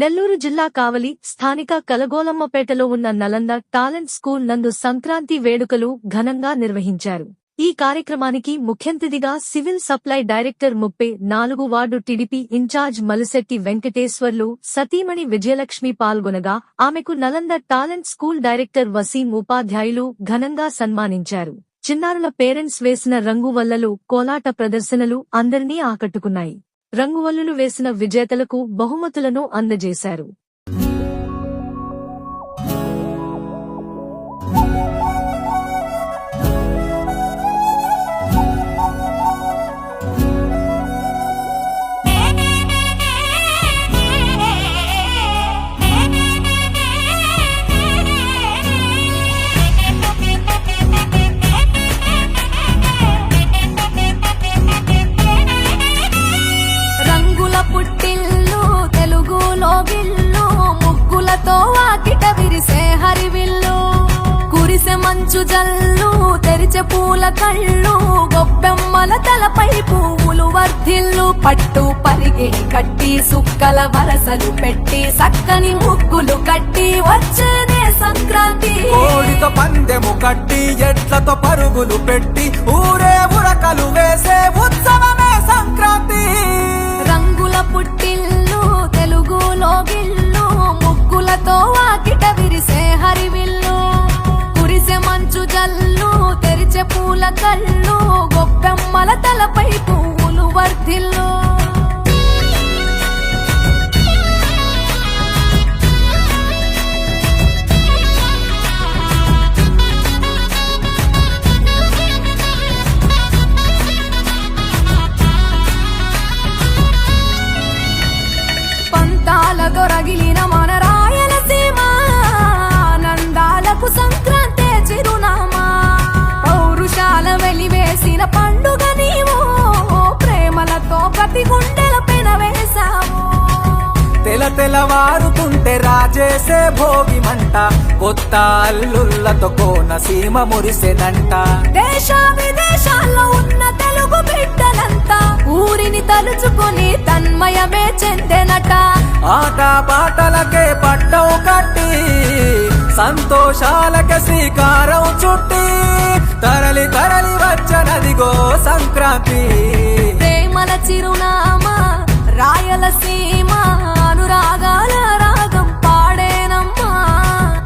నెల్లూరు జిల్లా కావలి స్థానిక కలగోలమ్మపేటలో ఉన్న నలంద టాలెంట్ స్కూల్ నందు సంక్రాంతి వేడుకలు ఘనంగా నిర్వహించారు. ఈ కార్యక్రమానికి ముఖ్యంతిథిగా civil supply director 34 ward TDP incharge Malisetti Venkateswarlu సతీమణి విజయలక్ష్మి పాల్గొనగా ఆమెకు Nalanda talent school director Waseem ఉపాధ్యాయులు ఘనంగా సన్మానించారు. చిన్నారుల పేరెంట్స్ వేసిన రంగువల్లలు కోలాట ప్రదర్శనలు అందరినీ ఆకట్టుకున్నాయి. రంగువల్లులు వేసిన విజేతలకు బహుమతులను అందజేశారు. మంచు జల్లు తెరిచే పూల కళ్ళు గొప్పెమ్మల తలపై పువ్వులు వర్ధిల్లు పట్టు పరిగి కట్టి సుక్కల వరసలు పెట్టి సక్కని ముగ్గులు కట్టి వచ్చేదే సంక్రాంతి. కోడితో పందెము కట్టి ఎట్లతో పరుగులు పెట్టి ఊరే ఉరకలు వేసే ఉత్సవమే సంక్రాంతి. రంగుల పుట్టిల్లు తెలుగులో గిల్లు ముగ్గులతో వాకిట విరిసే హరివిల్లు మంచు జల్లు తెరిచే పూల కళ్ళు గొప్పెమ్మల తలపై పువ్వులు వర్ధిల్లు. పంతాల దొరగిలిన మన రాయలసీమ ఆనందాలకు సంక్రాంతి చిరునామా. పౌరుషాల వెలివేసిన పండుగ నీవు ప్రేమలతో ప్రతి గుండెల పెనవేశావు. తెలవారుతుంటే రాజేసే భోగి మంట కొత్త అల్లుళ్లతో కోనసీమ మురిసెనంట. దేశ విదేశాల్లో ఉన్న తెలుగు బిడ్డలంతా ఊరిని తలుచుకుని తన్మయమే చెందెనట. ఆట పాటలకే పట్టం కట్టి సంతోషాలకే శ్రీకారం చుట్టి తరలి తరలి వచ్చనదిగో సంక్రాంతి. ప్రేమల చిరునామా రాయలసీమ అనురాగాల రాగం పాడేనమ్మా.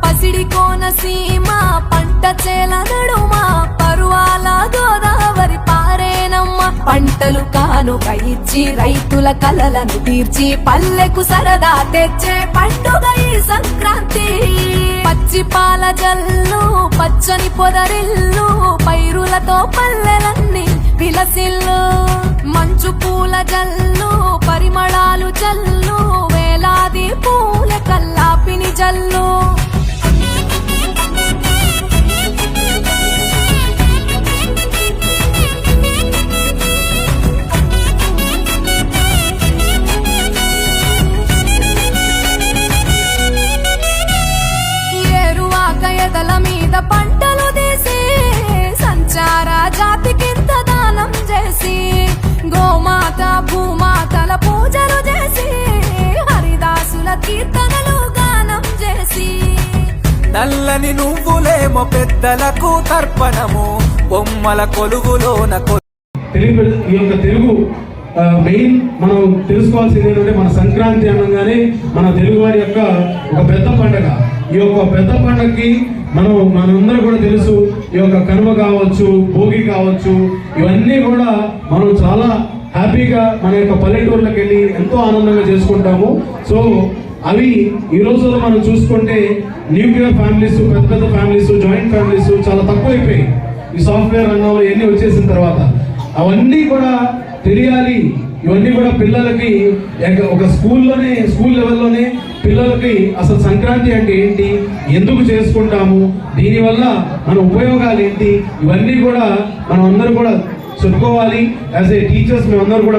పసిడి కోనసీమ పంట చేల నడుమా పరువాల గోదావరి పారేనమ్మా. పంటలు కానుక ఇచ్చి రైతుల కలలను తీర్చి పల్లెకు సరదా తెచ్చే పండుగ ఈ సంక్రాంతి. పచ్చి పాల జల్లు పచ్చని పొదరిల్లు పైరులతో పల్లెలన్నీ విలసిల్లు. మంచు పూల జల్లు పరిమళాలు జల్లు వేలాది పూల కల్లాపిని జల్లు. ఎదల మీద పంటలు తీసి సంచార జాతికింత దానం చేసి గోమాత భూమాతల పూజలు చేసి హరిదాసుల కీర్తనలు గానం చేసి నల్లని నువ్వులేమో పెద్దలకు తర్పణము బొమ్మల కొలువులోన తెలుగు మెయిన్ మనం తెలుసుకోవాల్సింది ఏంటంటే మన సంక్రాంతి అనగానే మన తెలుగువారి యొక్క ఒక పెద్ద పండుగ. ఈ యొక్క పెద్ద పండుగకి మనందరూ కూడా తెలుసు. ఈ యొక్క కనుమ కావచ్చు, భోగి కావచ్చు, ఇవన్నీ కూడా మనం చాలా హ్యాపీగా మన యొక్క పల్లెటూర్లకు వెళ్ళి ఎంతో ఆనందంగా చేసుకుంటాము. సో అవి ఈ రోజుల్లో మనం చూసుకుంటే న్యూక్లియర్ ఫ్యామిలీస్, పెద్ద పెద్ద ఫ్యామిలీస్, జాయింట్ ఫ్యామిలీస్ చాలా తక్కువైపోయాయి. ఈ సాఫ్ట్వేర్ రంగంలో ఇవన్నీ వచ్చేసిన తర్వాత అవన్నీ కూడా తెలియాలి. ఇవన్నీ కూడా పిల్లలకి ఒక స్కూల్ లెవెల్లోనే పిల్లలకి అసలు సంక్రాంతి అంటే ఏంటి, ఎందుకు చేసుకుంటాము, దీనివల్ల మన ఉపయోగాలు ఏంటి, ఇవన్నీ కూడా మనం అందరూ కూడా చెప్పుకోవాలి. యాజ్ ఏ టీచర్స్ మీ అందరూ కూడా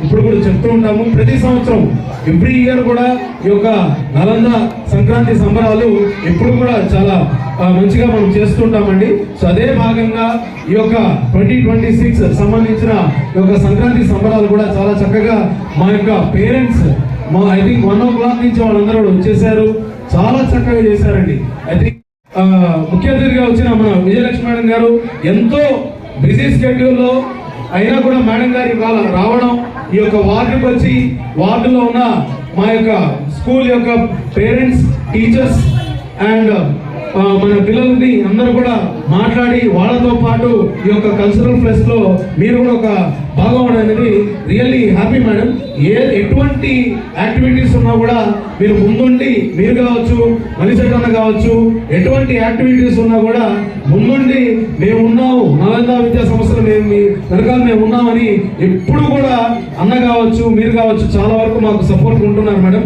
ఇప్పుడు కూడా చెప్తూ ఉంటాము. ప్రతి సంవత్సరం ఎవ్రీ ఇయర్ కూడా ఈ యొక్క నలంద సంక్రాంతి సంబరాలు ఎప్పుడు కూడా చాలా మంచిగా మనం చేస్తుంటామండి. సో అదే భాగంగా ఈ యొక్క 2026 సంబంధించిన ఈ యొక్క సంక్రాంతి సంబరాలు కూడా చాలా చక్కగా మా యొక్క పేరెంట్స్ ఐ థింక్ 1 o'clock నుంచి వాళ్ళందరూ కూడా వచ్చేసారు. చాలా చక్కగా చేశారండి. ఐ థింక్ ముఖ్య అతిథిగా వచ్చిన మన విజయలక్ష్మి మేడం గారు ఎంతో బిజీ స్కెడ్యూల్లో అయినా కూడా మేడం గారి రావడం, ఈ యొక్క వార్డుకి వచ్చి వార్డులో ఉన్న మా యొక్క స్కూల్ యొక్క పేరెంట్స్, టీచర్స్ అండ్ మన పిల్లల్ని అందరూ కూడా మాట్లాడి వాళ్ళతో పాటు ఈ యొక్క కల్చరల్ ఫెస్ట్ లో మీరు కూడా ఒక భాగం అనేది రియల్లీ హ్యాపీ మేడం. ఎటువంటి యాక్టివిటీస్ ఉన్నా కూడా మీరు ముందుండి, మీరు కావచ్చు, మనిషన్న కావచ్చు, ఎటువంటి యాక్టివిటీస్ ఉన్నా కూడా ముందుండి మేము ఉన్నాము, నలంద విద్యా సంస్థలు మేము వెనకాల మేము ఉన్నామని ఎప్పుడు కూడా అన్న కావచ్చు, మీరు కావచ్చు, చాలా వరకు మాకు సపోర్ట్ ఉంటున్నారు మేడం.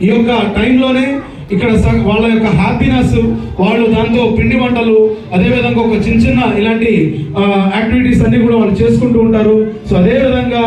ఈ యొక్క టైంలోనే ఇక్కడ వాళ్ళ యొక్క హ్యాపీనెస్, వాళ్ళు దాంతో పిండి వంటలు, అదేవిధంగా ఒక చిన్న ఇలాంటి యాక్టివిటీస్ అన్ని కూడా వాళ్ళు చేసుకుంటూ ఉంటారు. సో అదేవిధంగా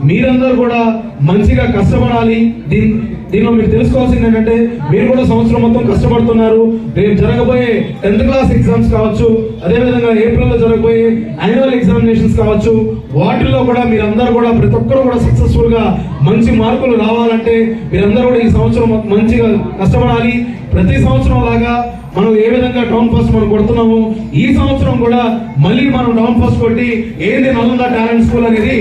మీరందరూ కూడా మంచిగా కష్టపడాలి. దీనిలో మీరు తెలుసుకోవాల్సింది ఏంటంటే మీరు కూడా సంవత్సరం మొత్తం కష్టపడుతున్నారు. రేపు జరగబోయే 10th క్లాస్ ఎగ్జామ్స్ కావచ్చు, అదేవిధంగా ఏప్రిల్లో జరగబోయే యాన్యువల్ ఎగ్జామినేషన్స్ కావచ్చు, వాటిల్లో కూడా మీరందరూ కూడా ప్రతి ఒక్కరు కూడా సక్సెస్ఫుల్ గా మంచి మార్కులు రావాలంటే మీరందరూ కూడా ఈ సంవత్సరం మంచిగా కష్టపడాలి. ప్రతి సంవత్సరం లాగా మనం ఏ విధంగా టౌన్ ఫస్ట్ మనం కొడుతున్నాము, ఈ సంవత్సరం కూడా మళ్ళీ మనం టౌన్ ఫస్ట్ కొట్టి ఏది నలంద టాలెంట్ స్కూల్ అనేది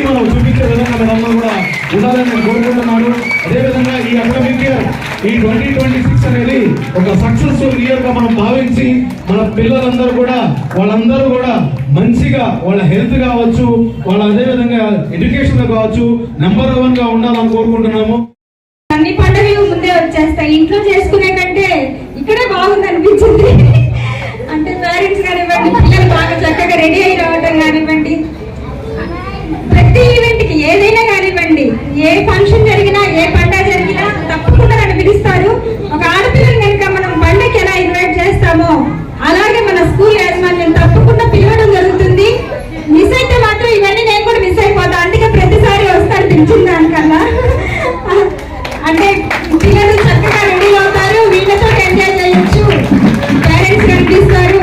మనం చూపించే విధంగా మనందరూ కూడా ఉండాలని నేను కోరుకుంటున్నాను. అదేవిధంగా ఈ అకాడమిక్ ఇయర్, ఈ 2026 అనేది ఒక సక్సెస్ఫుల్ ఇయర్ గా మనం భావించి మన పిల్లలందరూ కూడా వాళ్ళందరూ కూడా మంచిగా వాళ్ళ హెల్త్ కావచ్చు, వాళ్ళ అదేవిధంగా ఎడ్యుకేషన్ లో కావచ్చు నెంబర్ 1 గా ఉండాలని కోరుకుంటున్నాము. అన్ని పండుగలు ముందే వచ్చేస్తాయి. ఇంట్లో చేసుకునే కంటే ఇక్కడే బాగుంది అనిపించింది. అంటే పేరెంట్స్ కానివ్వండి, పిల్లలు బాగా చక్కగా రెడీ అయి రావటం కానివ్వండి, ప్రతి ఈవెంట్ కి ఏదైనా కానివ్వండి, ఏ ఫంక్షన్ జరిగినా, ఏ పండుగ జరిగినా తప్పకుండా నన్ను పిలుస్తారు. ఒక ఆడపిల్లని కనుక మనం పండుగకి ఎలా ఇన్వైట్ చేస్తామో అలాగే మన స్కూల్ యాజమాన్యం తప్పకుండా పిలవడం జరుగుతుంది. మిస్ అయితే మాత్రం ఇవన్నీ నేను కూడా మిస్ అయిపోతాను. అందుకే ప్రతిసారి వస్తాను పిలిచిన దానికల్లా. అంటే పిల్లలు చక్కగా రెడీ అవుతారు, వీళ్ళతో ఎంజాయ్ చేయొచ్చు, పేరెంట్స్ కనిపిస్తారు.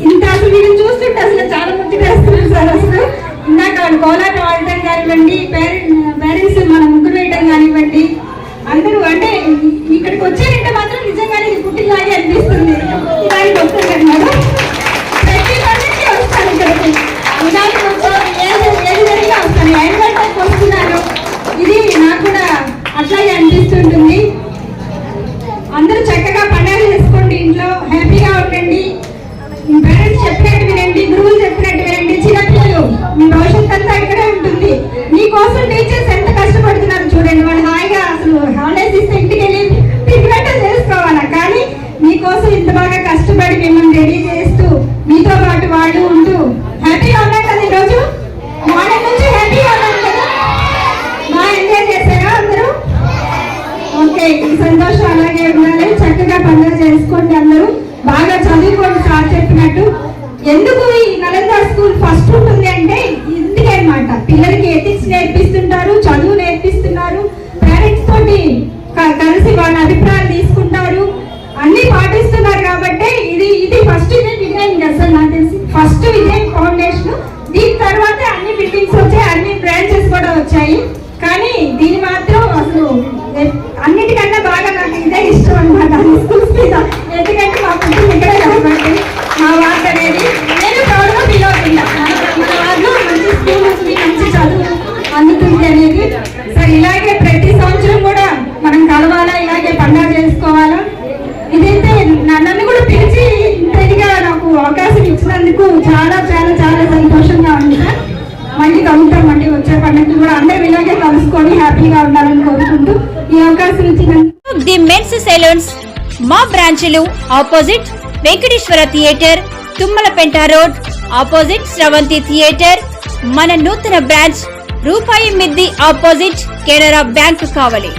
ఇంత అసలు వీళ్ళని చూస్తుంటే అసలు చాలా మంది వేస్తున్నారు సార్. అసలు ఇందాక వాళ్ళు కోలాటం ఆడటం కానివ్వండి, పేరెంట్స్ మన ముగ్గురు వేయడం కానివ్వండి, అందరూ అంటే ఇక్కడికి వచ్చారంటే మాత్రం నిజంగానే ఇది పుట్టిలాగే అనిపిస్తుంది. ఇలాంటి వస్తుంది అన్నమాట. ప్రతి పండుగకి వస్తాను ఇక్కడికి, ఇలాంటి వచ్చాను, ఏది జరిగినా వస్తాను. యాన్యువల్ టైంకి వస్తున్నాను, ఇది నాకు కూడా అట్లాగే అనిపిస్తుంటుంది. అందరూ చక్కగా పండుగలు చేసుకోండి, ఇంట్లో హ్యాపీగా ఉండండి, పేరెంట్స్ చెప్పినట్టు వినండి, గురువులు చెప్పినట్టు వినండి. చిన్నపిల్లలు మీ భవిష్యత్ అంతా ఇక్కడే ఉంటుంది. మీకోసం టీచర్స్ ఎంత కష్టపడుతున్నారు చూడండి. వాళ్ళు హాయిగా అసలు హాలిడేస్ ఇస్తే ఇంటికి వెళ్ళి పిక్నిక్ చేసుకోవాలా, కానీ మీకోసం ఇంత బాగా కష్టపడి మిమ్మల్ని రెడీ చేస్తూ మీతో పాటు వాళ్ళు ఉంటూ హ్యాపీగా ఉన్నాం కదా. ఈరోజు మార్నింగ్ నుంచి హ్యాపీగా ఉన్నాం కదా, బాగా ఎంజాయ్ చేశారా అందరూ? ఓకే, ఈ సంతోషం అలాగే ఉండాలి. చక్కగా పండుగ చేసుకోండి, అందరూ బాగా చదువుకోండి. సార్ చెప్పినట్టు ఎందుకు ఈ నలంద స్కూల్ ఫస్ట్ ఉంటుంది అంటే ఇందుకే అన్నమాట. పిల్లలకి ఎథిక్స్ నేర్పిస్తుంటారు, చదువు నేర్పిస్తున్నారు, పేరెంట్స్ తోటి కలిసి వాళ్ళ అభిప్రాయాలు తీసుకుంటారు, అన్ని పాటిస్తున్నారు. కాబట్టి ఇది ఫస్ట్ ఇదే అసలు నాకు తెలిసి ఫస్ట్ ఇదే ఫౌండేషన్. దీని తర్వాత అన్ని బిల్డింగ్స్ వచ్చాయి, అన్ని బ్రాంచెస్ కూడా వచ్చాయి. కానీ దీని మాత్రం అసలు అన్నిటికన్నా బాగా నాకు ఇదే ఇష్టం అనమాట స్కూల్స్ మీద. ఎందుకంటే మా పుట్టిన ఇక్కడే కాబట్టి మా వార్డ్ అనేది నేను ప్రౌడ్గా ఫీల్ అవుతున్నా. మన వార్డులో మంచి స్కూల్ ఉంది, మంచి చదువు అందుతుంది అనేది. సరే, ఇలాగే ప్రతి సంవత్సరం కూడా మనం కలవాలా, ఇలాగే పండుగ చేసుకోవాలా. ఇదైతే నన్ను కూడా పిలిచి ఇంతగా నాకు అవకాశం ఇచ్చినందుకు చాలా చాలా చాలా సంతోషంగా ఉంది సార్. మళ్ళీ కలుగుతాం, మళ్ళీ వచ్చే పండుగ కూడా అందరూ ఇలాగే కలుసుకొని హ్యాపీగా ఉండాలని కోరుకుంటూ ఈ అవకాశం ఇచ్చినందుకు. ది మెన్స్ సెలూన్స్ మా బ్రాంచ్లు opposite Venkateswara theatre, Tummalapenta road, opposite Sravanthi theatre. మన నూతన బ్రాంచ్ రూపాయి మిద్ది ఆపోజిట్ కెనరా బ్యాంక్ కావలి.